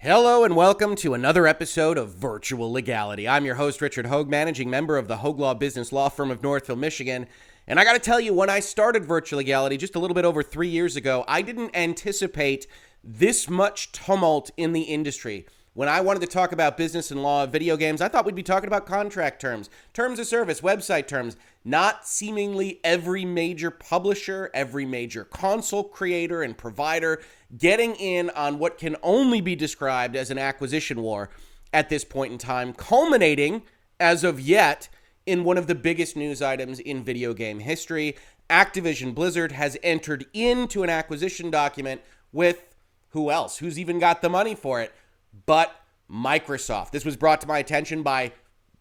Hello and welcome to another episode of Virtual Legality. I'm your host, Richard Hoeg, managing member of the Hoeg Law business law firm of Northville, Michigan. And I got to tell you, when I started Virtual Legality just a little bit over 3 years ago, I didn't anticipate this much tumult in the industry. When I wanted to talk about business and law of video games, I thought we'd be talking about contract terms, terms of service, website terms, not seemingly every major publisher, every major console creator and provider getting in on what can only be described as an acquisition war at this point in time, culminating, as of yet, in one of the biggest news items in video game history. Activision Blizzard has entered into an acquisition document with who else? Who's even got the money for it? But Microsoft. This was brought to my attention by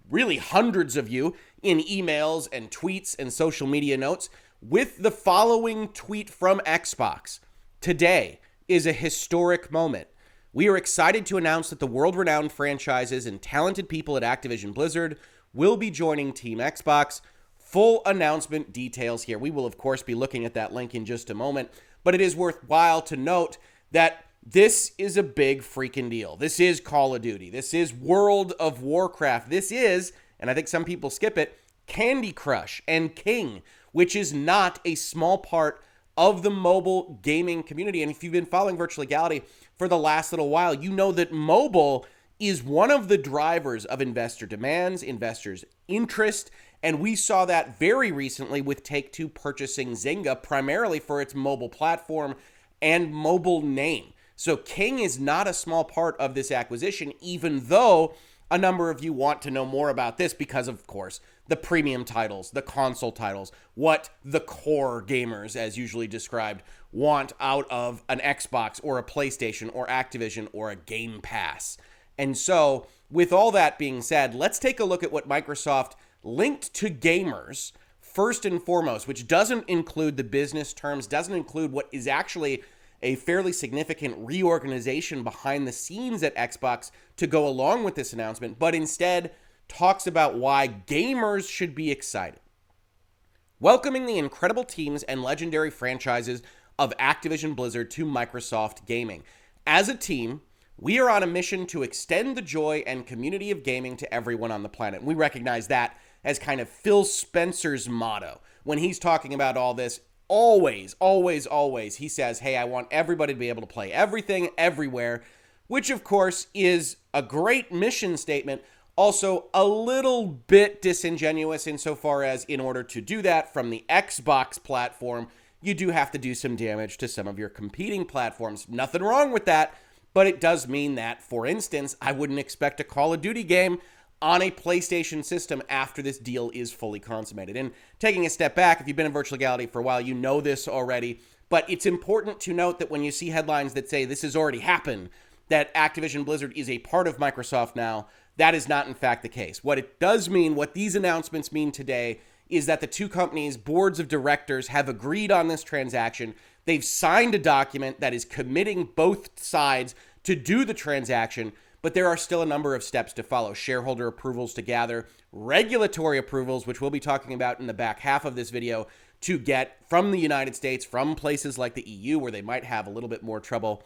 really hundreds of you in emails and tweets and social media notes with the following tweet from Xbox. Today is a historic moment. We are excited to announce that the world-renowned franchises and talented people at Activision Blizzard will be joining Team Xbox. Full announcement details here. We will, of course, be looking at that link in just a moment, but it is worthwhile to note that this is a big freaking deal. This is Call of Duty. This is World of Warcraft. This is, and I think some people skip it, Candy Crush and King, which is not a small part of the mobile gaming community. And if you've been following Virtual Legality for the last little while, you know that mobile is one of the drivers of investor demands, investors' interest, and we saw that very recently with Take-Two purchasing Zynga, primarily for its mobile platform and mobile name. So King is not a small part of this acquisition, even though a number of you want to know more about this because, of course, the premium titles, the console titles, what the core gamers, as usually described, want out of an Xbox or a PlayStation or Activision or a Game Pass. And so, with all that being said, let's take a look at what Microsoft linked to gamers, first and foremost, which doesn't include the business terms, doesn't include what is actually a fairly significant reorganization behind the scenes at Xbox to go along with this announcement, but instead talks about why gamers should be excited. Welcoming the incredible teams and legendary franchises of Activision Blizzard to Microsoft Gaming. As a team, we are on a mission to extend the joy and community of gaming to everyone on the planet. We recognize that as kind of Phil Spencer's motto. When he's talking about all this, always, he says, hey, I want everybody to be able to play everything, everywhere, which of course is a great mission statement, also a little bit disingenuous insofar as in order to do that from the Xbox platform, you do have to do some damage to some of your competing platforms. Nothing wrong with that, but it does mean that, for instance, I wouldn't expect a Call of Duty game on a PlayStation system after this deal is fully consummated. And taking a step back, if you've been in Virtual Legality for a while, you know this already, but it's important to note that when you see headlines that say this has already happened, that Activision Blizzard is a part of Microsoft now, that is not in fact the case. What it does mean, what these announcements mean today, is that the two companies' boards of directors have agreed on this transaction. They've signed a document that is committing both sides to do the transaction, but there are still a number of steps to follow. Shareholder approvals to gather, regulatory approvals, which we'll be talking about in the back half of this video, to get from the United States, from places like the EU, where they might have a little bit more trouble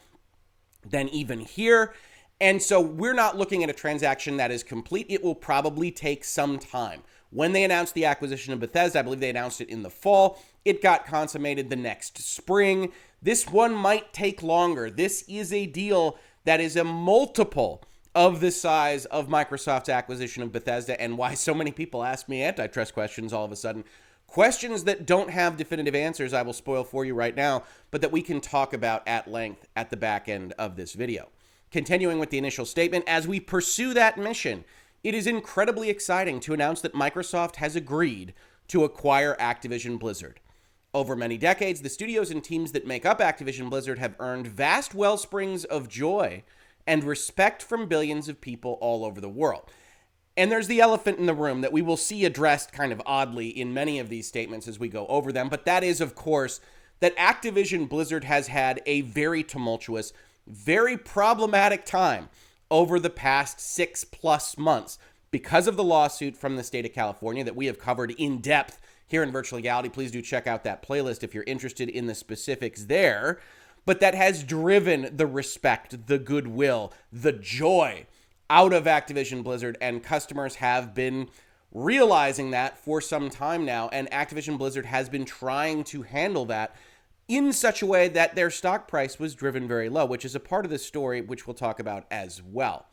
than even here. And so we're not looking at a transaction that is complete. It will probably take some time. When they announced the acquisition of Bethesda, I believe they announced it in the fall. It got consummated the next spring. This one might take longer. This is a deal that is a multiple of the size of Microsoft's acquisition of Bethesda, and why so many people ask me antitrust questions all of a sudden. Questions that don't have definitive answers I will spoil for you right now, but that we can talk about at length at the back end of this video. Continuing with the initial statement, as we pursue that mission, it is incredibly exciting to announce that Microsoft has agreed to acquire Activision Blizzard. Over many decades, the studios and teams that make up Activision Blizzard have earned vast wellsprings of joy and respect from billions of people all over the world. And there's the elephant in the room that we will see addressed kind of oddly in many of these statements as we go over them, but that is, of course, that Activision Blizzard has had a very tumultuous, very problematic time over the past 6+ months because of the lawsuit from the state of California that we have covered in depth here in Virtual Legality. Please do check out that playlist if you're interested in the specifics there. but that has driven the respect, the goodwill, the joy out of Activision Blizzard, and customers have been realizing that for some time now, and Activision Blizzard has been trying to handle that in such a way that their stock price was driven very low, which is a part of this story, which we'll talk about as well.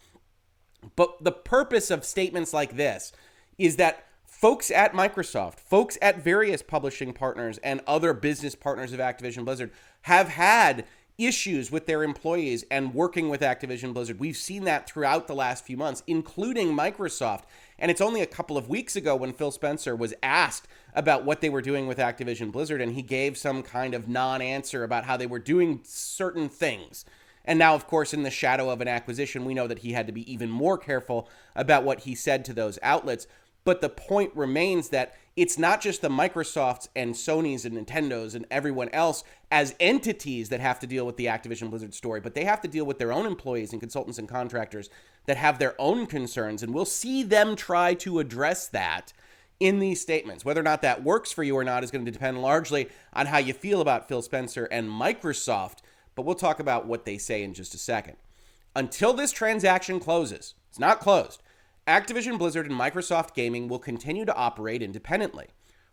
But the purpose of statements like this is that folks at Microsoft, folks at various publishing partners and other business partners of Activision Blizzard have had issues with their employees and working with Activision Blizzard. We've seen that throughout the last few months, including Microsoft. And it's only a couple of weeks ago when Phil Spencer was asked about what they were doing with Activision Blizzard, and he gave some kind of non-answer about how they were doing certain things. And now, of course, in the shadow of an acquisition, we know that he had to be even more careful about what he said to those outlets. But the point remains that it's not just the Microsofts and Sonys and Nintendos and everyone else as entities that have to deal with the Activision Blizzard story, but they have to deal with their own employees and consultants and contractors that have their own concerns. And we'll see them try to address that in these statements. Whether or not that works for you or not is going to depend largely on how you feel about Phil Spencer and Microsoft, but we'll talk about what they say in just a second. Until this transaction closes, it's not closed, Activision Blizzard and Microsoft Gaming will continue to operate independently.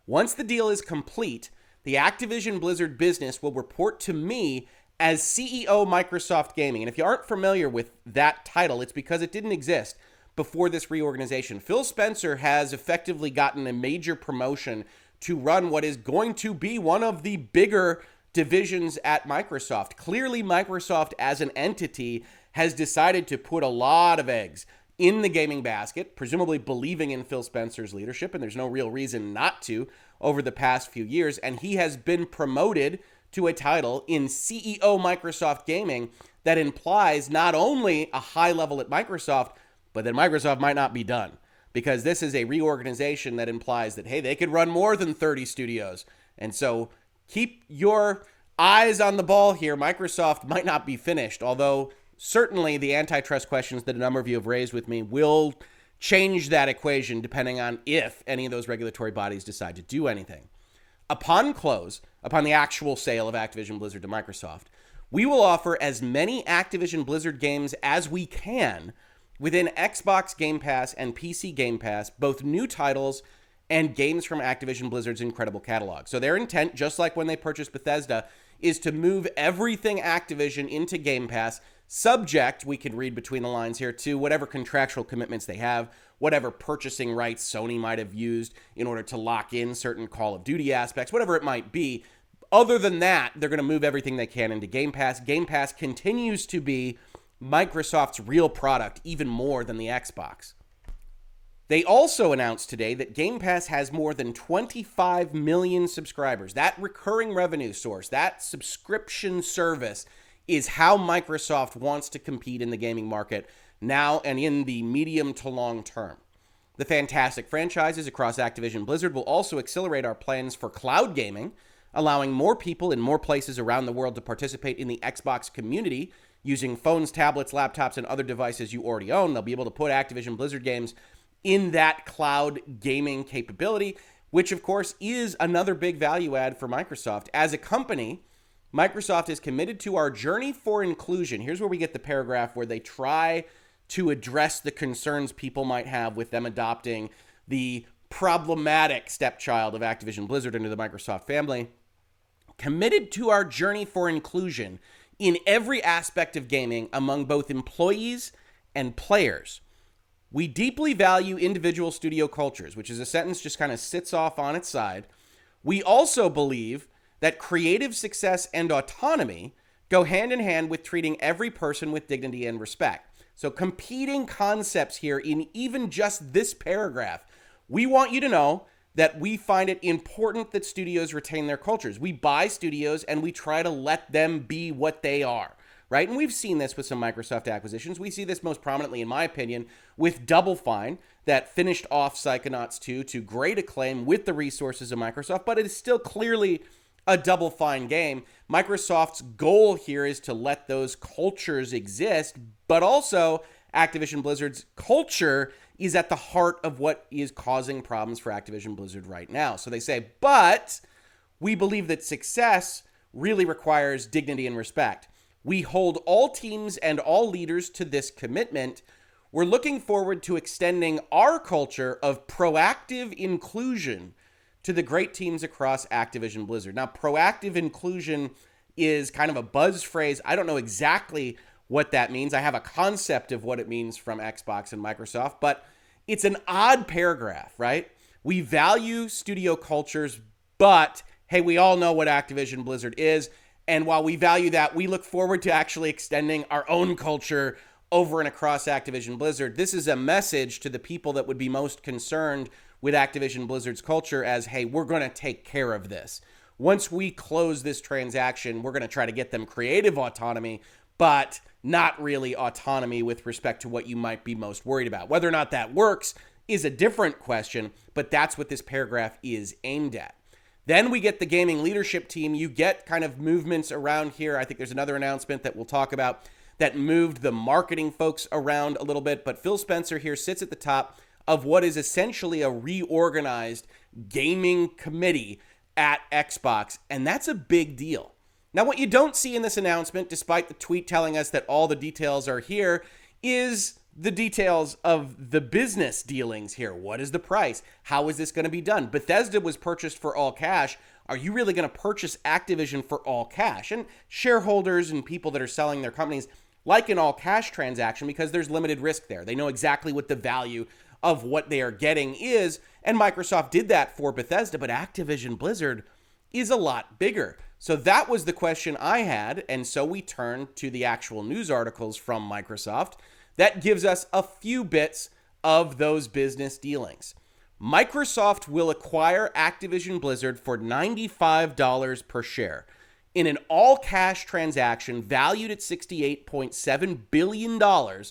Once the deal is complete, the Activision Blizzard business will report to me as CEO Microsoft Gaming. And if you aren't familiar with that title, it's because it didn't exist before this reorganization. Phil Spencer has effectively gotten a major promotion to run what is going to be one of the bigger divisions at Microsoft. Clearly, Microsoft as an entity has decided to put a lot of eggs in the gaming basket, presumably believing in Phil Spencer's leadership, and there's no real reason not to over the past few years, and he has been promoted to a title in CEO Microsoft Gaming that implies not only a high level at Microsoft, but that Microsoft might not be done, because this is a reorganization that implies that, hey, they could run more than 30 studios, and so keep your eyes on the ball here. Microsoft might not be finished, although certainly the antitrust questions that a number of you have raised with me will change that equation depending on if any of those regulatory bodies decide to do anything. Upon close, upon the actual sale of Activision Blizzard to Microsoft, we will offer as many Activision Blizzard games as we can within Xbox Game Pass and PC Game Pass, both new titles and games from Activision Blizzard's incredible catalog. So their intent, just like when they purchased Bethesda, is to move everything Activision into Game Pass, subject, we could read between the lines here, to whatever contractual commitments they have, whatever purchasing rights Sony might have used in order to lock in certain Call of Duty aspects, whatever it might be. Other than that, they're going to move everything they can into Game Pass. Game Pass continues to be Microsoft's real product, even more than the Xbox. They also announced today that Game Pass has more than 25 million subscribers. That recurring revenue source, that subscription service, is how Microsoft wants to compete in the gaming market now and in the medium to long term. The fantastic franchises across Activision Blizzard will also accelerate our plans for cloud gaming, allowing more people in more places around the world to participate in the Xbox community using phones, tablets, laptops, and other devices you already own. They'll be able to put Activision Blizzard games in that cloud gaming capability, which of course is another big value add for Microsoft. As a company, Microsoft is committed to our journey for inclusion. Here's where we get the paragraph where they try to address the concerns people might have with them adopting the problematic stepchild of Activision Blizzard into the Microsoft family. Committed to our journey for inclusion in every aspect of gaming among both employees and players. We deeply value individual studio cultures, which is a sentence just kind of sits off on its side. We also believe that creative success and autonomy go hand in hand with treating every person with dignity and respect. So competing concepts here in even just this paragraph. We want you to know that we find it important that studios retain their cultures. We buy studios and we try to let them be what they are, right? And we've seen this with some Microsoft acquisitions. We see this most prominently, in my opinion, with Double Fine, that finished off Psychonauts 2 to great acclaim with the resources of Microsoft, but it is still clearly a Double Fine game. Microsoft's goal here is to let those cultures exist, but also Activision Blizzard's culture is at the heart of what is causing problems for Activision Blizzard right now. So they say, but we believe that success really requires dignity and respect. We hold all teams and all leaders to this commitment. We're looking forward to extending our culture of proactive inclusion to the great teams across Activision Blizzard. Now, proactive inclusion is kind of a buzz phrase. I don't know exactly what that means. I have a concept of what it means from Xbox and Microsoft, but it's an odd paragraph, right? We value studio cultures, but hey, we all know what Activision Blizzard is. And while we value that, we look forward to actually extending our own culture over and across Activision Blizzard. This is a message to the people that would be most concerned with Activision Blizzard's culture as, hey, we're going to take care of this. Once we close this transaction, we're going to try to get them creative autonomy, but not really autonomy with respect to what you might be most worried about. Whether or not that works is a different question, but that's what this paragraph is aimed at. Then we get the gaming leadership team. You get kind of movements around here. I think there's another announcement that we'll talk about that moved the marketing folks around a little bit, but Phil Spencer here sits at the top of what is essentially a reorganized gaming committee at Xbox, and that's a big deal. Now, what you don't see in this announcement, despite the tweet telling us that all the details are here, is the details of the business dealings here. What is the price? How is this going to be done? Bethesda was purchased for all cash. Are you really going to purchase Activision for all cash? And shareholders and people that are selling their companies like an all cash transaction because there's limited risk there. They know exactly what the value of what they are getting is, and Microsoft did that for Bethesda, but Activision Blizzard is a lot bigger. So that was the question I had, and so we turned to the actual news articles from Microsoft. That gives us a few bits of those business dealings. Microsoft will acquire Activision Blizzard for $95 per share in an all-cash transaction valued at $68.7 billion,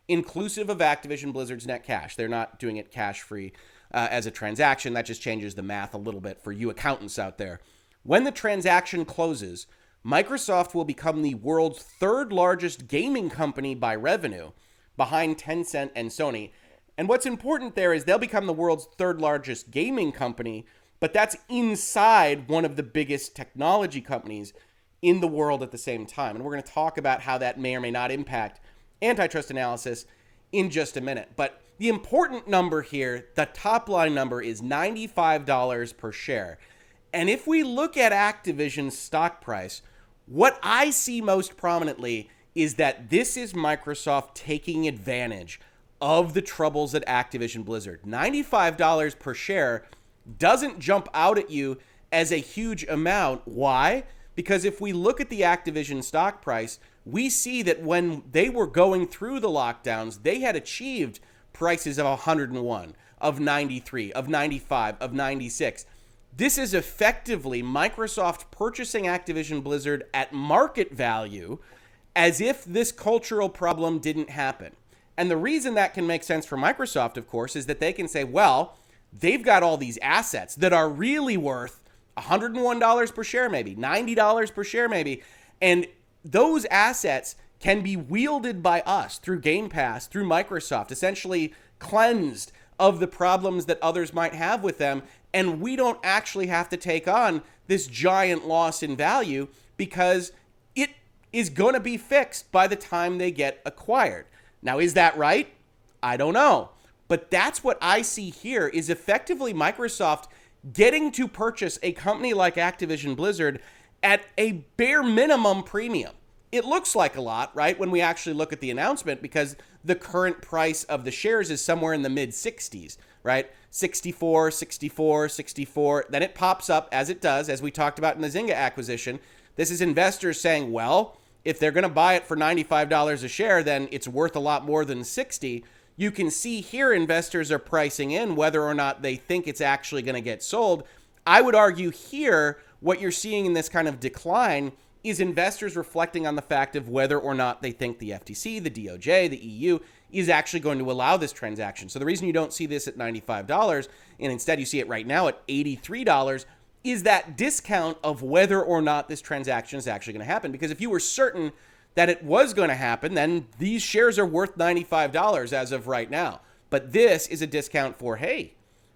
inclusive of Activision Blizzard's net cash. They're not doing it cash-free as a transaction. That just changes the math a little bit for you accountants out there. When the transaction closes, Microsoft will become the world's third largest gaming company by revenue, behind Tencent and Sony. And what's important there is they'll become the world's third largest gaming company, but that's inside one of the biggest technology companies in the world at the same time. And we're going to talk about how that may or may not impact antitrust analysis in just a minute. But the important number here, the top line number, is $95 per share. And if we look at Activision's stock price, what I see most prominently is that this is Microsoft taking advantage of the troubles at Activision Blizzard. $95 per share doesn't jump out at you as a huge amount. Why? Because if we look at the Activision stock price, we see that when they were going through the lockdowns, they had achieved prices of 101, of 93, of 95, of 96. This is effectively Microsoft purchasing Activision Blizzard at market value as if this cultural problem didn't happen. And the reason that can make sense for Microsoft, of course, is that they can say, well, they've got all these assets that are really worth $101 per share maybe, $90 per share maybe, and those assets can be wielded by us through Game Pass, through Microsoft, essentially cleansed of the problems that others might have with them, and we don't actually have to take on this giant loss in value because it is going to be fixed by the time they get acquired. Now, is that right? I don't know. But that's what I see here is effectively Microsoft getting to purchase a company like Activision Blizzard at a bare minimum premium. It looks like a lot, right, when we actually look at the announcement because the current price of the shares is somewhere in the mid-60s, right? 64, 64, 64. Then it pops up, as it does, as we talked about in the Zynga acquisition. This is investors saying, well, if they're going to buy it for $95 a share, then it's worth a lot more than 60. You can see here investors are pricing in whether or not they think it's actually going to get sold. I would argue here what you're seeing in this kind of decline is investors reflecting on the fact of whether or not they think the FTC, the DOJ, the EU is actually going to allow this transaction. So the reason you don't see this at $95 and instead you see it right now at $83 is that discount of whether or not this transaction is actually going to happen. Because if you were certain that it was going to happen, then these shares are worth $95 as of right now. But this is a discount for, hey,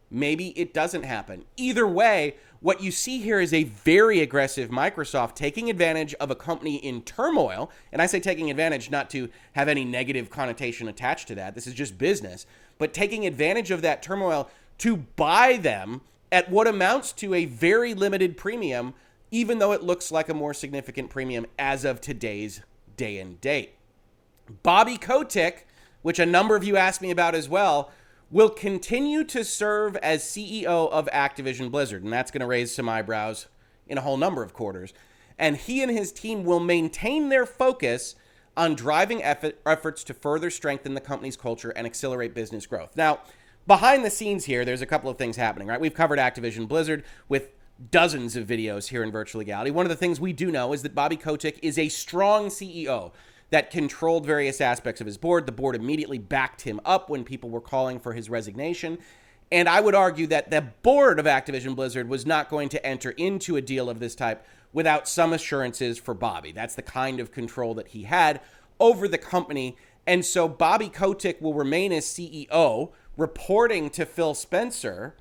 maybe it doesn't happen. Either way, what you see here is a very aggressive Microsoft taking advantage of a company in turmoil. And I say taking advantage not to have any negative connotation attached to that. This is just business. But taking advantage of that turmoil to buy them at what amounts to a very limited premium, even though it looks like a more significant premium as of today's day and date. Bobby Kotick, which a number of you asked me about as well, will continue to serve as CEO of Activision Blizzard, and that's going to raise some eyebrows in a whole number of quarters. And he and his team will maintain their focus on driving efforts to further strengthen the company's culture and accelerate business growth. Now, behind the scenes here, there's a couple of things happening, right? We've covered Activision Blizzard with dozens of videos here in Virtual Legality. One of the things we do know is that Bobby Kotick is a strong CEO that controlled various aspects of his board. The board immediately backed him up when people were calling for his resignation. And I would argue that the board of Activision Blizzard was not going to enter into a deal of this type without some assurances for Bobby. That's the kind of control that he had over the company. And so Bobby Kotick will remain as CEO, reporting to Phil Spencer.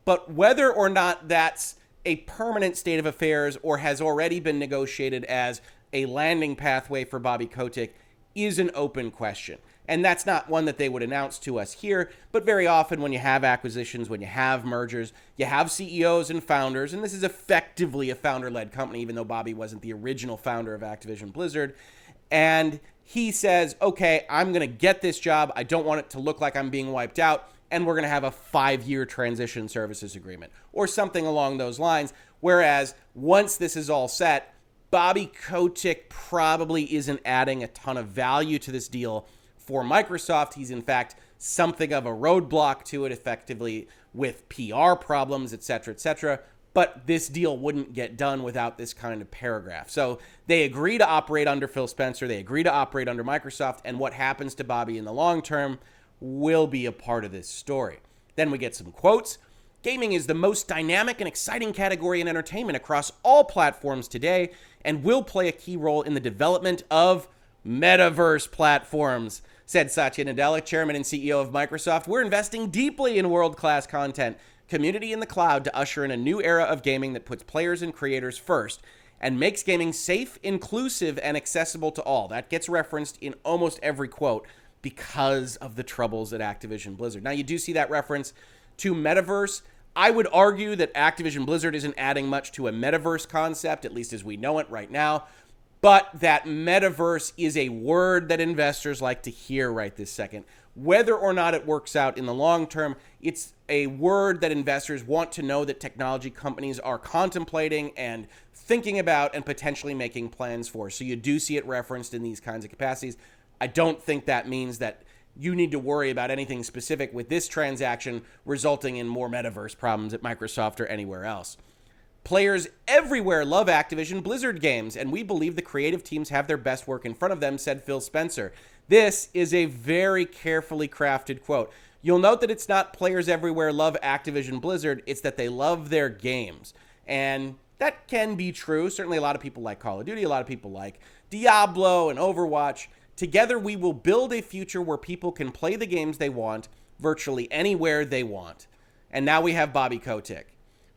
But whether or not that's a permanent state of affairs or has already been negotiated as a landing pathway for Bobby Kotick is an open question. And that's not one that they would announce to us here, but very often when you have acquisitions, when you have mergers, you have CEOs and founders, and this is effectively a founder-led company, even though Bobby wasn't the original founder of Activision Blizzard. And he says, okay, I'm going to get this job. I don't want it to look like I'm being wiped out. And we're going to have a 5-year transition services agreement or something along those lines. Whereas once this is all set, Bobby Kotick probably isn't adding a ton of value to this deal for Microsoft. He's in fact something of a roadblock to it, effectively with PR problems, et cetera, but this deal wouldn't get done without this kind of paragraph. So they agree to operate under Phil Spencer, they agree to operate under Microsoft, and what happens to Bobby in the long term will be a part of this story. Then we get some quotes. Gaming is the most dynamic and exciting category in entertainment across all platforms today and will play a key role in the development of metaverse platforms, said Satya Nadella, chairman and CEO of Microsoft. We're investing deeply in world-class content, community in the cloud to usher in a new era of gaming that puts players and creators first and makes gaming safe, inclusive, and accessible to all. That gets referenced in almost every quote because of the troubles at Activision Blizzard. Now, you do see that reference to metaverse. I would argue that Activision Blizzard isn't adding much to a metaverse concept, at least as we know it right now, but that metaverse is a word that investors like to hear right this second. Whether or not it works out in the long term, it's a word that investors want to know that technology companies are contemplating and thinking about and potentially making plans for. So you do see it referenced in these kinds of capacities. I don't think that means that you need to worry about anything specific with this transaction resulting in more metaverse problems at Microsoft or anywhere else. Players everywhere love Activision Blizzard games, and we believe the creative teams have their best work in front of them, said Phil Spencer. This is a very carefully crafted quote. You'll note that it's not players everywhere love Activision Blizzard, it's that they love their games. And that can be true. Certainly a lot of people like Call of Duty, a lot of people like Diablo and Overwatch. Together, we will build a future where people can play the games they want virtually anywhere they want. And now we have Bobby Kotick.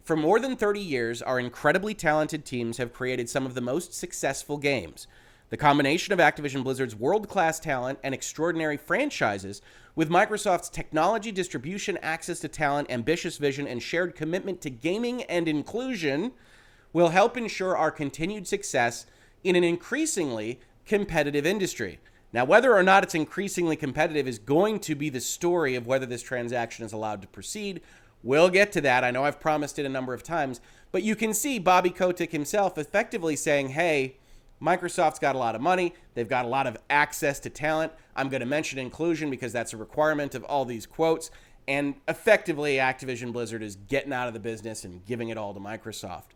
For more than 30 years, our incredibly talented teams have created some of the most successful games. The combination of Activision Blizzard's world-class talent and extraordinary franchises with Microsoft's technology, distribution, access to talent, ambitious vision, and shared commitment to gaming and inclusion will help ensure our continued success in an increasingly competitive industry. Now, whether or not it's increasingly competitive is going to be the story of whether this transaction is allowed to proceed. We'll get to that. I know I've promised it a number of times, but you can see Bobby Kotick himself effectively saying, hey, Microsoft's got a lot of money. They've got a lot of access to talent. I'm going to mention inclusion because that's a requirement of all these quotes. And effectively, Activision Blizzard is getting out of the business and giving it all to Microsoft.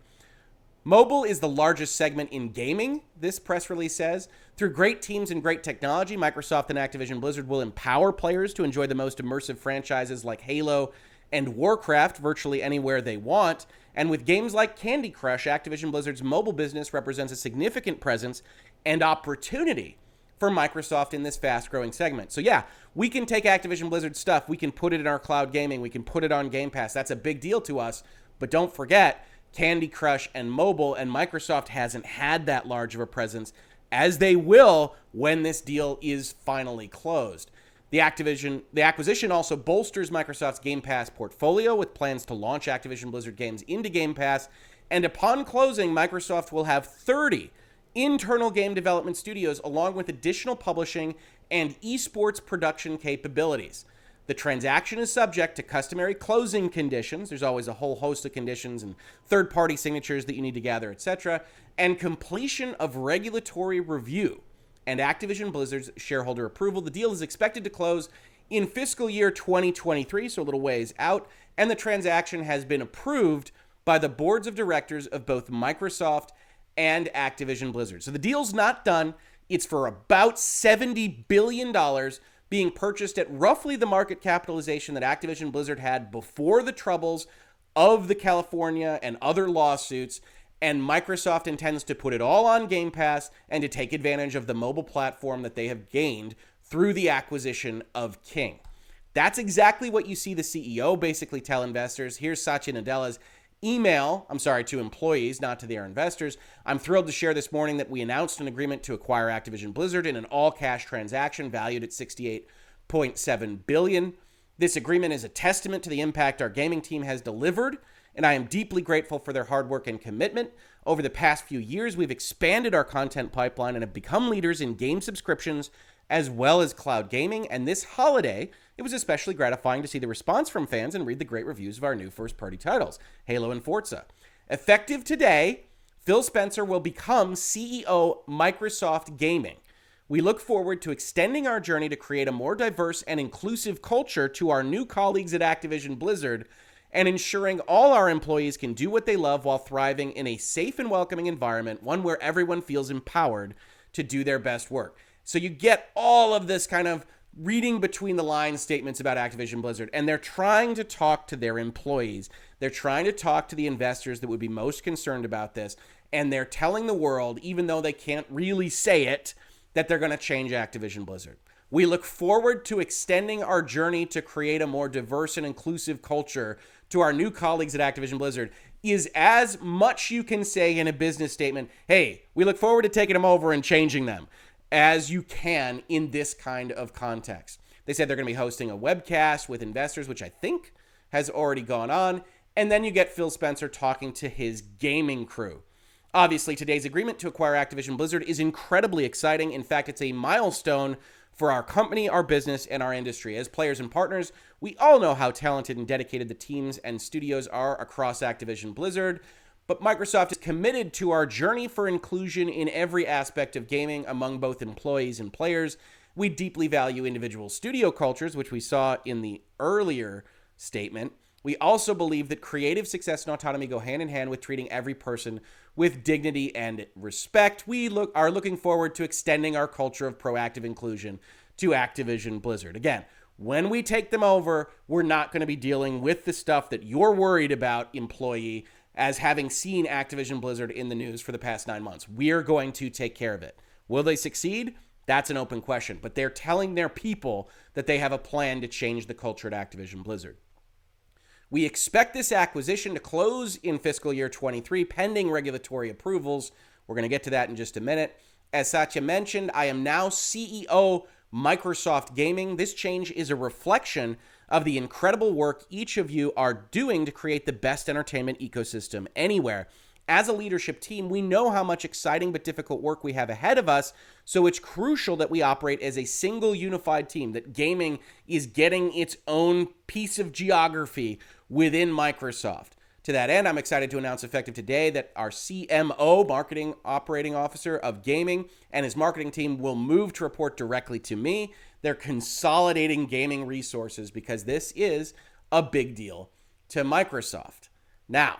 Mobile is the largest segment in gaming, this press release says. Through great teams and great technology, Microsoft and Activision Blizzard will empower players to enjoy the most immersive franchises like Halo and Warcraft virtually anywhere they want. And with games like Candy Crush, Activision Blizzard's mobile business represents a significant presence and opportunity for Microsoft in this fast-growing segment. So yeah, we can take Activision Blizzard stuff, we can put it in our cloud gaming, we can put it on Game Pass. That's a big deal to us. But don't forget, Candy Crush and mobile, and Microsoft hasn't had that large of a presence, as they will when this deal is finally closed. The acquisition also bolsters Microsoft's Game Pass portfolio with plans to launch Activision Blizzard games into Game Pass. And upon closing, Microsoft will have 30 internal game development studios along with additional publishing and esports production capabilities. The transaction is subject to customary closing conditions. There's always a whole host of conditions and third-party signatures that you need to gather, etc., and completion of regulatory review and Activision Blizzard's shareholder approval. The deal is expected to close in fiscal year 2023, so a little ways out, and the transaction has been approved by the boards of directors of both Microsoft and Activision Blizzard. So the deal's not done. It's for about $70 billion being purchased at roughly the market capitalization that Activision Blizzard had before the troubles of the California and other lawsuits. And Microsoft intends to put it all on Game Pass and to take advantage of the mobile platform that they have gained through the acquisition of King. That's exactly what you see the CEO basically tell investors. Here's Satya Nadella's email, to employees, not to their investors. I'm thrilled to share this morning that we announced an agreement to acquire Activision Blizzard in an all-cash transaction valued at $68.7 billion. This agreement is a testament to the impact our gaming team has delivered, and I am deeply grateful for their hard work and commitment. Over the past few years, we've expanded our content pipeline and have become leaders in game subscriptions as well as cloud gaming. And this holiday, it was especially gratifying to see the response from fans and read the great reviews of our new first-party titles, Halo and Forza. Effective today, Phil Spencer will become CEO Microsoft Gaming. We look forward to extending our journey to create a more diverse and inclusive culture to our new colleagues at Activision Blizzard and ensuring all our employees can do what they love while thriving in a safe and welcoming environment, one where everyone feels empowered to do their best work. So you get all of this kind of reading between the lines statements about Activision Blizzard, and they're trying to talk to their employees. They're trying to talk to the investors that would be most concerned about this, and they're telling the world, even though they can't really say it, that they're going to change Activision Blizzard. We look forward to extending our journey to create a more diverse and inclusive culture to our new colleagues at Activision Blizzard is as much you can say in a business statement, hey, we look forward to taking them over and changing them, as you can in this kind of context. They said they're going to be hosting a webcast with investors, which I think has already gone on, and then you get Phil Spencer talking to his gaming crew. Obviously, today's agreement to acquire Activision Blizzard is incredibly exciting. In fact, it's a milestone for our company, our business, and our industry. As players and partners, we all know how talented and dedicated the teams and studios are across Activision Blizzard, but Microsoft is committed to our journey for inclusion in every aspect of gaming among both employees and players. We deeply value individual studio cultures, which we saw in the earlier statement. We also believe that creative success and autonomy go hand in hand with treating every person with dignity and respect. We are looking forward to extending our culture of proactive inclusion to Activision Blizzard. Again, when we take them over, we're not going to be dealing with the stuff that you're worried about, employee, as having seen Activision Blizzard in the news for the past 9 months. We're going to take care of it. Will they succeed? That's an open question. But they're telling their people that they have a plan to change the culture at Activision Blizzard. We expect this acquisition to close in fiscal year 23, pending regulatory approvals. We're going to get to that in just a minute. As Satya mentioned, I am now CEO Microsoft Gaming. This change is a reflection of the incredible work each of you are doing to create the best entertainment ecosystem anywhere. As a leadership team, we know how much exciting but difficult work we have ahead of us, so it's crucial that we operate as a single unified team, that gaming is getting its own piece of geography within Microsoft. To that end, I'm excited to announce effective today that our CMO, Marketing Operating Officer of Gaming, and his marketing team will move to report directly to me. They're consolidating gaming resources because this is a big deal to Microsoft. Now,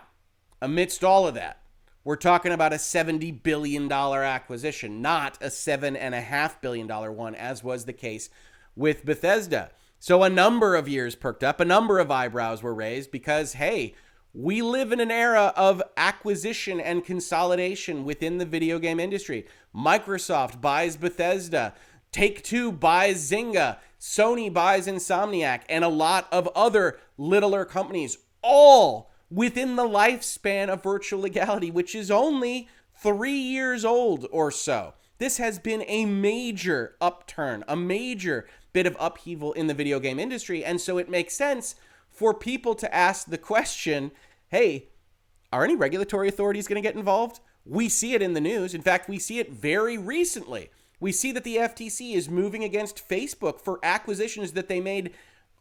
amidst all of that, we're talking about a $70 billion acquisition, not a $7.5 billion one, as was the case with Bethesda. So a number of ears perked up, a number of eyebrows were raised because, hey, we live in an era of acquisition and consolidation within the video game industry. Microsoft buys Bethesda. Take-Two buys Zynga, Sony buys Insomniac, and a lot of other littler companies, all within the lifespan of Virtual Legality, which is only 3 years old or so. This has been a major upturn, a major bit of upheaval in the video game industry, and so it makes sense for people to ask the question, hey, are any regulatory authorities going to get involved? We see it in the news. In fact, we see it very recently. We see that the FTC is moving against Facebook for acquisitions that they made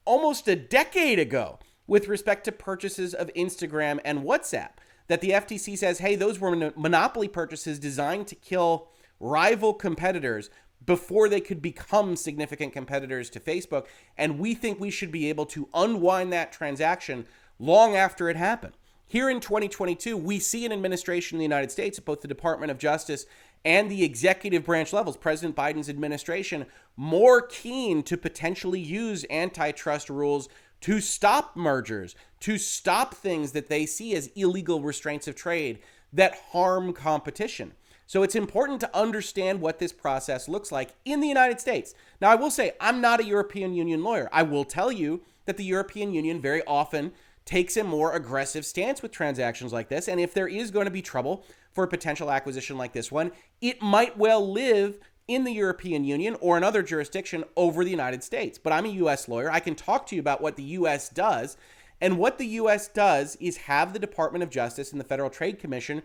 almost a decade ago with respect to purchases of Instagram and WhatsApp. That the FTC says, hey, those were monopoly purchases designed to kill rival competitors before they could become significant competitors to Facebook. And we think we should be able to unwind that transaction long after it happened. Here in 2022, we see an administration in the United States, at both the Department of Justice and the executive branch levels, President Biden's administration, more keen to potentially use antitrust rules to stop mergers, to stop things that they see as illegal restraints of trade that harm competition. So it's important to understand what this process looks like in the United States. Now, I will say, I'm not a European Union lawyer. I will tell you that the European Union very often takes a more aggressive stance with transactions like this. And if there is going to be trouble for a potential acquisition like this one, it might well live in the European Union or another jurisdiction over the United States. But I'm a U.S. lawyer. I can talk to you about what the U.S. does. And what the U.S. does is have the Department of Justice and the Federal Trade Commission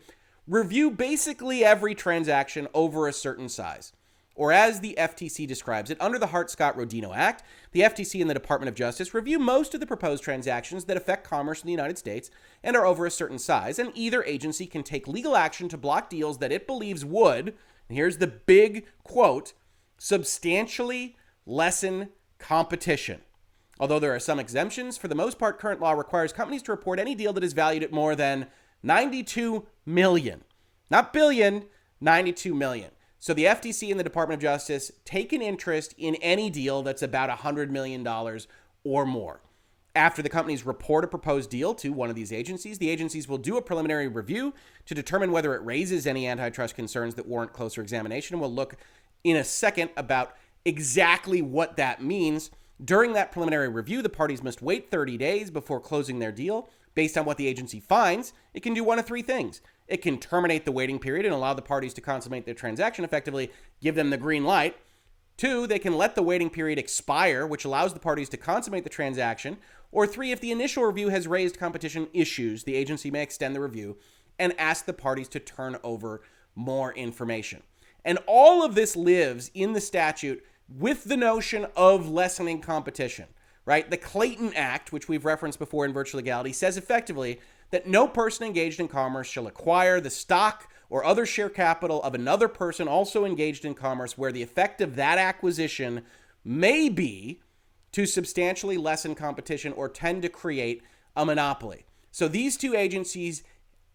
review basically every transaction over a certain size. Or as the FTC describes it, under the Hart-Scott-Rodino Act, the FTC and the Department of Justice review most of the proposed transactions that affect commerce in the United States and are over a certain size, and either agency can take legal action to block deals that it believes would, and here's the big quote, substantially lessen competition. Although there are some exemptions, for the most part, current law requires companies to report any deal that is valued at more than 92 million. Not billion, 92 million. So the FTC and the Department of Justice take an interest in any deal that's about $100 million or more. After the companies report a proposed deal to one of these agencies, the agencies will do a preliminary review to determine whether it raises any antitrust concerns that warrant closer examination. And we'll look in a second about exactly what that means. During that preliminary review, the parties must wait 30 days before closing their deal. Based on what the agency finds, it can do one of three things. It can terminate the waiting period and allow the parties to consummate their transaction, effectively give them the green light. 2, they can let the waiting period expire, which allows the parties to consummate the transaction. Or 3, if the initial review has raised competition issues, the agency may extend the review and ask the parties to turn over more information. And all of this lives in the statute with the notion of lessening competition, right? The Clayton Act, which we've referenced before in Virtual Legality, says effectively that no person engaged in commerce shall acquire the stock or other share capital of another person also engaged in commerce where the effect of that acquisition may be to substantially lessen competition or tend to create a monopoly. So these two agencies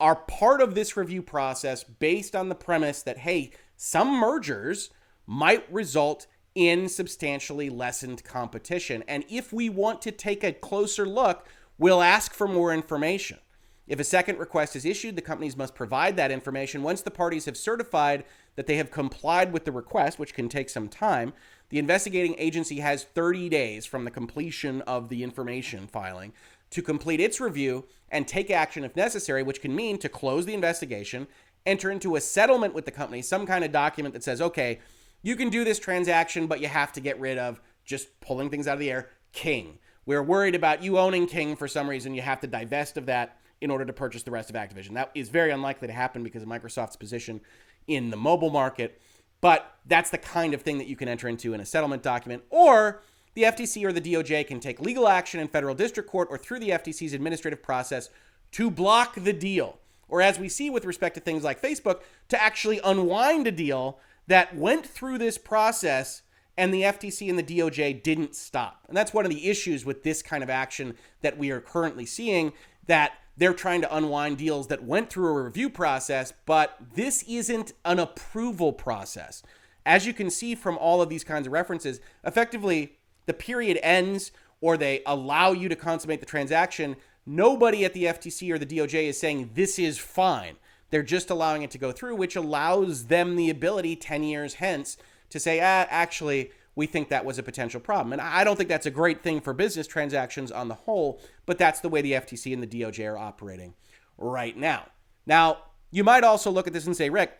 are part of this review process based on the premise that, hey, some mergers might result in substantially lessened competition. And if we want to take a closer look, we'll ask for more information. If a second request is issued, the companies must provide that information. Once the parties have certified that they have complied with the request, which can take some time, the investigating agency has 30 days from the completion of the information filing to complete its review and take action if necessary, which can mean to close the investigation, enter into a settlement with the company, some kind of document that says, okay, you can do this transaction, but you have to get rid of, just pulling things out of the air, King. We're worried about you owning King for some reason. You have to divest of that in order to purchase the rest of Activision. That is very unlikely to happen because of Microsoft's position in the mobile market, but that's the kind of thing that you can enter into in a settlement document. Or the FTC or the DOJ can take legal action in federal district court or through the FTC's administrative process to block the deal. Or as we see with respect to things like Facebook, to actually unwind a deal that went through this process and the FTC and the DOJ didn't stop. And that's one of the issues with this kind of action that we are currently seeing, that they're trying to unwind deals that went through a review process, but this isn't an approval process. As you can see from all of these kinds of references, effectively, the period ends or they allow you to consummate the transaction. Nobody at the FTC or the DOJ is saying this is fine. They're just allowing it to go through, which allows them the ability 10 years hence to say, actually, we think that was a potential problem. And I don't think that's a great thing for business transactions on the whole, but that's the way the FTC and the DOJ are operating right now. Now, you might also look at this and say, Rick,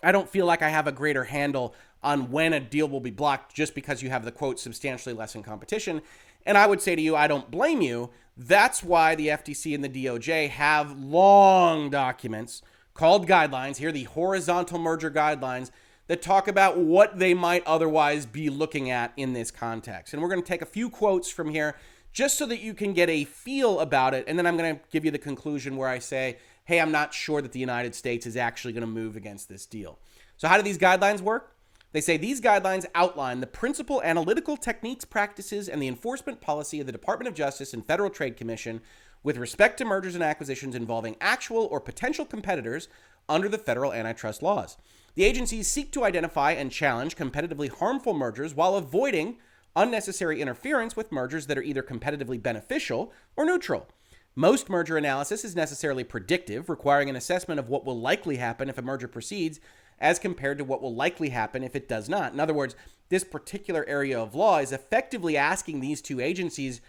I don't feel like I have a greater handle on when a deal will be blocked just because you have the, quote, substantially lessened competition. And I would say to you, I don't blame you. That's why the FTC and the DOJ have long documents called guidelines, here the horizontal merger guidelines, that talk about what they might otherwise be looking at in this context. And we're going to take a few quotes from here just so that you can get a feel about it. And then I'm going to give you the conclusion where I say, hey, I'm not sure that the United States is actually going to move against this deal. So how do these guidelines work? They say these guidelines outline the principal analytical techniques, practices, and the enforcement policy of the Department of Justice and Federal Trade Commission with respect to mergers and acquisitions involving actual or potential competitors under the federal antitrust laws. The agencies seek to identify and challenge competitively harmful mergers while avoiding unnecessary interference with mergers that are either competitively beneficial or neutral. Most merger analysis is necessarily predictive, requiring an assessment of what will likely happen if a merger proceeds as compared to what will likely happen if it does not. In other words, this particular area of law is effectively asking these two agencies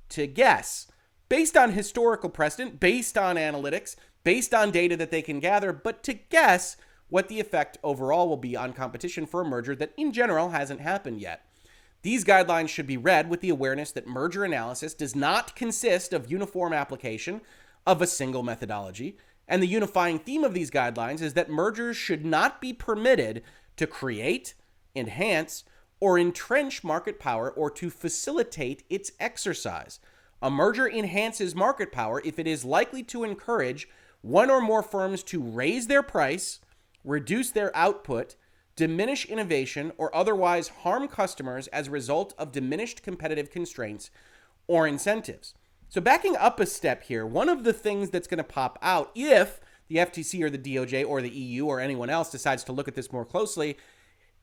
to guess, based on historical precedent, based on analytics, based on data that they can gather, but to guess what the effect overall will be on competition for a merger that in general hasn't happened yet. These guidelines should be read with the awareness that merger analysis does not consist of uniform application of a single methodology, and the unifying theme of these guidelines is that mergers should not be permitted to create, enhance, or entrench market power or to facilitate its exercise. A merger enhances market power if it is likely to encourage one or more firms to raise their price, reduce their output, diminish innovation, or otherwise harm customers as a result of diminished competitive constraints or incentives. So backing up a step here, one of the things that's going to pop out if the FTC or the DOJ or the EU or anyone else decides to look at this more closely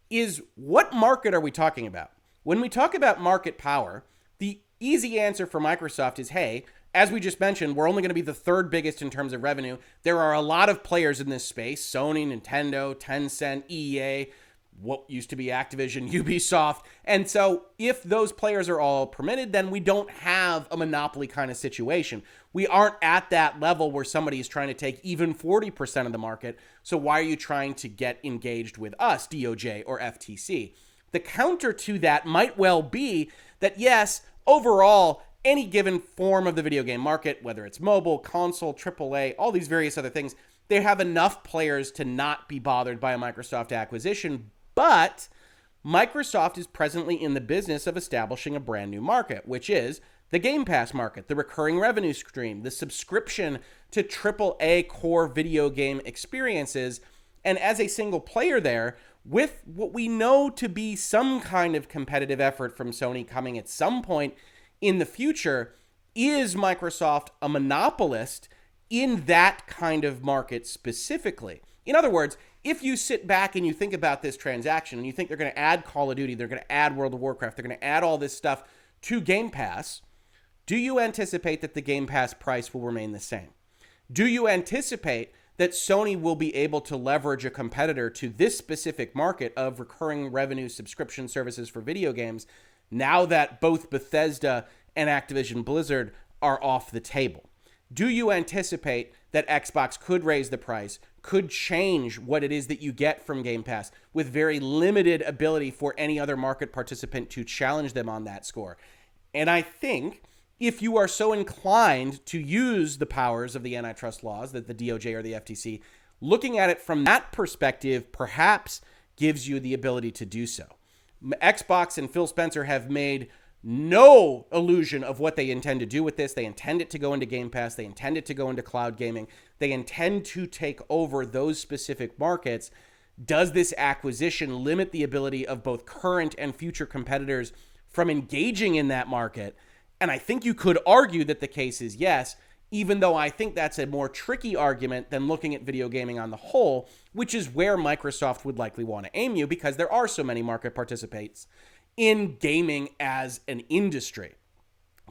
is, what market are we talking about? When we talk about market power, the easy answer for Microsoft is, hey, as we just mentioned, we're only going to be the third biggest in terms of revenue. There are a lot of players in this space: Sony, Nintendo, Tencent, EA, what used to be Activision, Ubisoft. And so if those players are all permitted, then we don't have a monopoly kind of situation. We aren't at that level where somebody is trying to take even 40% of the market. So why are you trying to get engaged with us, DOJ or FTC? The counter to that might well be that, yes, overall, any given form of the video game market, whether it's mobile, console, AAA, all these various other things, they have enough players to not be bothered by a Microsoft acquisition. But Microsoft is presently in the business of establishing a brand new market, which is the Game Pass market, the recurring revenue stream, the subscription to AAA core video game experiences. And as a single player there, with what we know to be some kind of competitive effort from Sony coming at some point in the future, is Microsoft a monopolist in that kind of market specifically? In other words, if you sit back and you think about this transaction and you think they're going to add Call of Duty, they're going to add World of Warcraft, they're going to add all this stuff to Game Pass, do you anticipate that the Game Pass price will remain the same? Do you anticipate that Sony will be able to leverage a competitor to this specific market of recurring revenue subscription services for video games now that both Bethesda and Activision Blizzard are off the table? Do you anticipate that Xbox could raise the price, could change what it is that you get from Game Pass with very limited ability for any other market participant to challenge them on that score? And I think if you are so inclined to use the powers of the antitrust laws that the DOJ or the FTC, looking at it from that perspective perhaps gives you the ability to do so. Xbox and Phil Spencer have made no illusion of what they intend to do with this. They intend it to go into Game Pass. They intend it to go into cloud gaming. They intend to take over those specific markets. Does this acquisition limit the ability of both current and future competitors from engaging in that market? And I think you could argue that the case is yes, even though I think that's a more tricky argument than looking at video gaming on the whole, which is where Microsoft would likely want to aim you because there are so many market participants in gaming as an industry.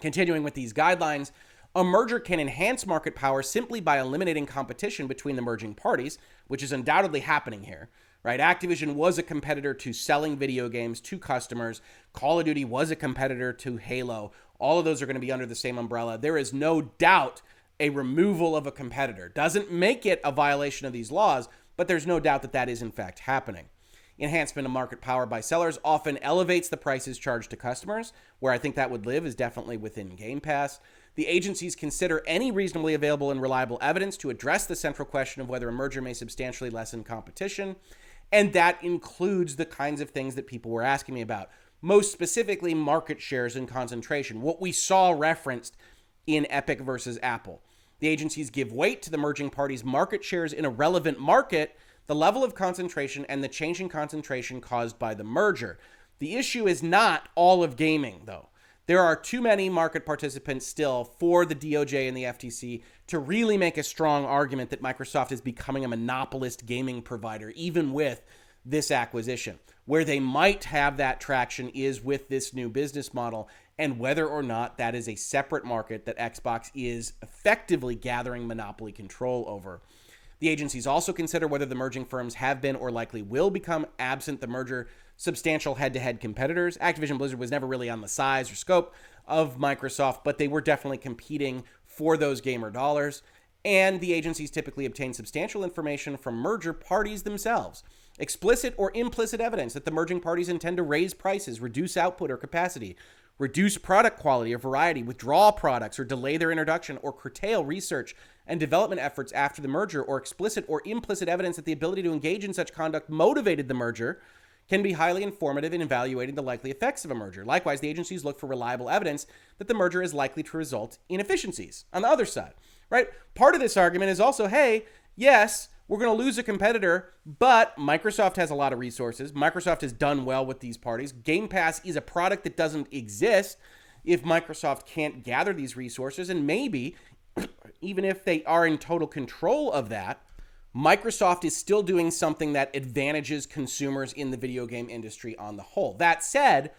Continuing with these guidelines, a merger can enhance market power simply by eliminating competition between the merging parties, which is undoubtedly happening here. right? Activision was a competitor to selling video games to customers. Call of Duty was a competitor to Halo. All of those are going to be under the same umbrella. There is no doubt a removal of a competitor doesn't make it a violation of these laws, but there's no doubt that that is in fact happening. Enhancement of market power by sellers often elevates the prices charged to customers. Where I think that would live is definitely within Game Pass. The agencies consider any reasonably available and reliable evidence to address the central question of whether a merger may substantially lessen competition. And that includes the kinds of things that people were asking me about. Most specifically, market shares and concentration. What we saw referenced in Epic versus Apple. The agencies give weight to the merging parties' market shares in a relevant market, the level of concentration, and the change in concentration caused by the merger. The issue is not all of gaming, though. There are too many market participants still for the DOJ and the FTC to really make a strong argument that Microsoft is becoming a monopolist gaming provider, even with this acquisition. Where they might have that traction is with this new business model, and whether or not that is a separate market that Xbox is effectively gathering monopoly control over. The agencies also consider whether the merging firms have been or likely will become, absent the merger, substantial head-to-head competitors. Activision Blizzard was never really on the size or scope of Microsoft, but they were definitely competing for those gamer dollars. And the agencies typically obtain substantial information from merger parties themselves. Explicit or implicit evidence that the merging parties intend to raise prices, reduce output or capacity, reduce product quality or variety, withdraw products or delay their introduction, or curtail research and development efforts after the merger, or explicit or implicit evidence that the ability to engage in such conduct motivated the merger, can be highly informative in evaluating the likely effects of a merger. Likewise, the agencies look for reliable evidence that the merger is likely to result in efficiencies on the other side, right? Part of this argument is also, hey, yes, we're going to lose a competitor, but Microsoft has a lot of resources. Microsoft has done well with these parties. Game Pass is a product that doesn't exist if Microsoft can't gather these resources. And maybe, even if they are in total control of that, Microsoft is still doing something that advantages consumers in the video game industry on the whole. That said,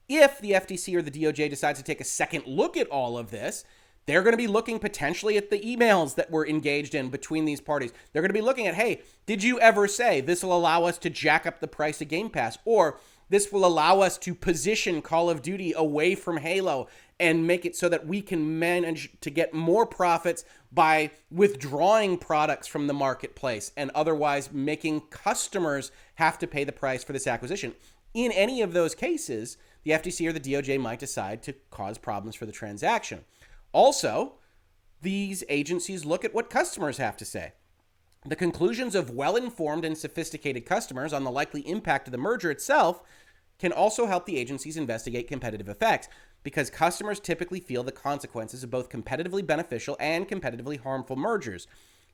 if the FTC or the DOJ decides to take a second look at all of this, they're going to be looking potentially at the emails that were engaged in between these parties. They're going to be looking at, hey, did you ever say this will allow us to jack up the price of Game Pass? Or this will allow us to position Call of Duty away from Halo and make it so that we can manage to get more profits by withdrawing products from the marketplace and otherwise making customers have to pay the price for this acquisition. In any of those cases, the FTC or the DOJ might decide to cause problems for the transaction. Also, these agencies look at what customers have to say. The conclusions of well-informed and sophisticated customers on the likely impact of the merger itself can also help the agencies investigate competitive effects, because customers typically feel the consequences of both competitively beneficial and competitively harmful mergers.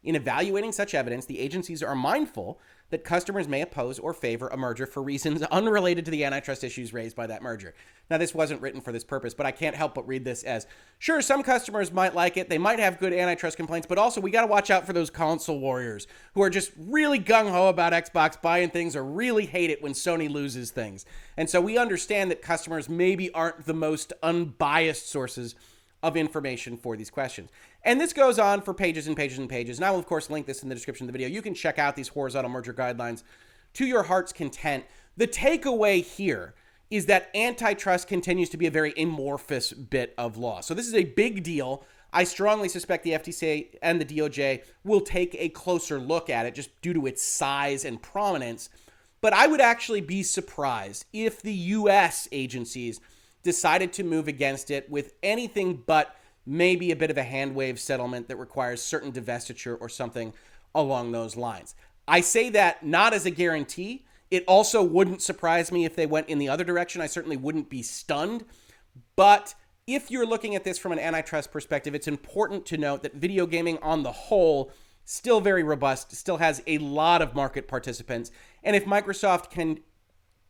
In evaluating such evidence, the agencies are mindful that customers may oppose or favor a merger for reasons unrelated to the antitrust issues raised by that merger. Now, this wasn't written for this purpose, but I can't help but read this as, sure, some customers might like it. They might have good antitrust complaints, but also we got to watch out for those console warriors who are just really gung-ho about Xbox buying things or really hate it when Sony loses things. And so we understand that customers maybe aren't the most unbiased sources of information for these questions. And this goes on for pages and pages and pages. And I will, of course, link this in the description of the video. You can check out these horizontal merger guidelines to your heart's content. The takeaway here is that antitrust continues to be a very amorphous bit of law. So this is a big deal. I strongly suspect the FTC and the DOJ will take a closer look at it just due to its size and prominence. But I would actually be surprised if the U.S. agencies decided to move against it with anything but maybe a bit of a hand wave settlement that requires certain divestiture or something along those lines. I say that not as a guarantee. It also wouldn't surprise me if they went in the other direction. I certainly wouldn't be stunned. But if you're looking at this from an antitrust perspective, it's important to note that video gaming on the whole still very robust, still has a lot of market participants. And if Microsoft can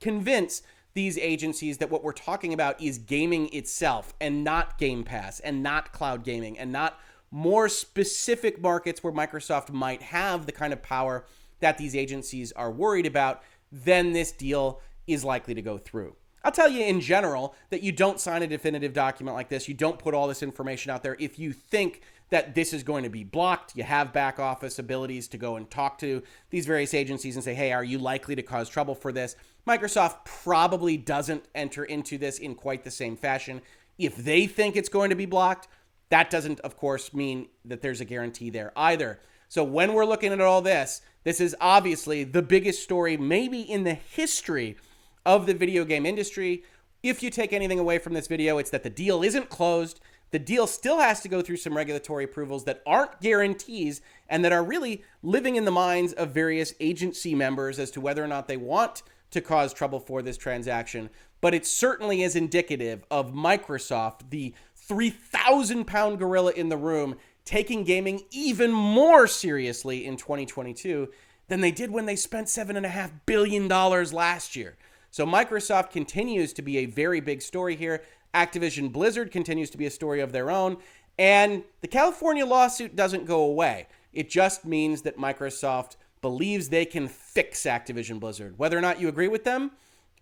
convince these agencies that what we're talking about is gaming itself and not Game Pass and not cloud gaming and not more specific markets where Microsoft might have the kind of power that these agencies are worried about, then this deal is likely to go through. I'll tell you in general that you don't sign a definitive document like this. You don't put all this information out there if you think that this is going to be blocked. You have back office abilities to go and talk to these various agencies and say, hey, are you likely to cause trouble for this? Microsoft probably doesn't enter into this in quite the same fashion. If they think it's going to be blocked, that doesn't, of course, mean that there's a guarantee there either. So when we're looking at all this, this is obviously the biggest story maybe in the history of the video game industry. If you take anything away from this video, it's that the deal isn't closed. The deal still has to go through some regulatory approvals that aren't guarantees and that are really living in the minds of various agency members as to whether or not they want to cause trouble for this transaction. But it certainly is indicative of Microsoft, the 3,000-pound gorilla in the room, taking gaming even more seriously in 2022 than they did when they spent $7.5 billion last year. So Microsoft continues to be a very big story here. Activision Blizzard continues to be a story of their own. And the California lawsuit doesn't go away. It just means that Microsoft believes they can fix Activision Blizzard. Whether or not you agree with them,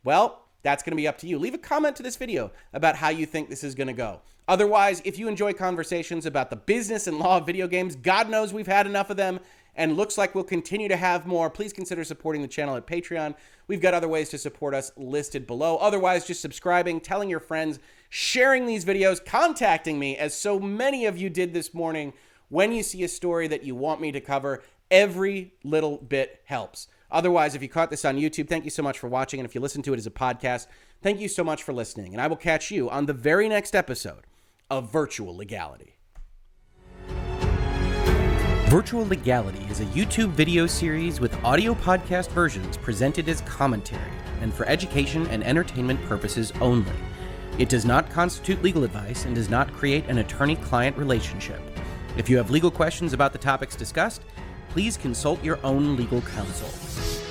well, that's going to be up to you. Leave a comment to this video about how you think this is going to go. Otherwise, if you enjoy conversations about the business and law of video games, God knows we've had enough of them, and looks like we'll continue to have more. Please consider supporting the channel at Patreon. We've got other ways to support us listed below. Otherwise, just subscribing, telling your friends, sharing these videos, contacting me, as so many of you did this morning. When you see a story that you want me to cover, every little bit helps. Otherwise, if you caught this on YouTube, thank you so much for watching. And if you listen to it as a podcast, thank you so much for listening. And I will catch you on the very next episode of Virtual Legality. Virtual Legality is a YouTube video series with audio podcast versions presented as commentary and for education and entertainment purposes only. It does not constitute legal advice and does not create an attorney-client relationship. If you have legal questions about the topics discussed, please consult your own legal counsel.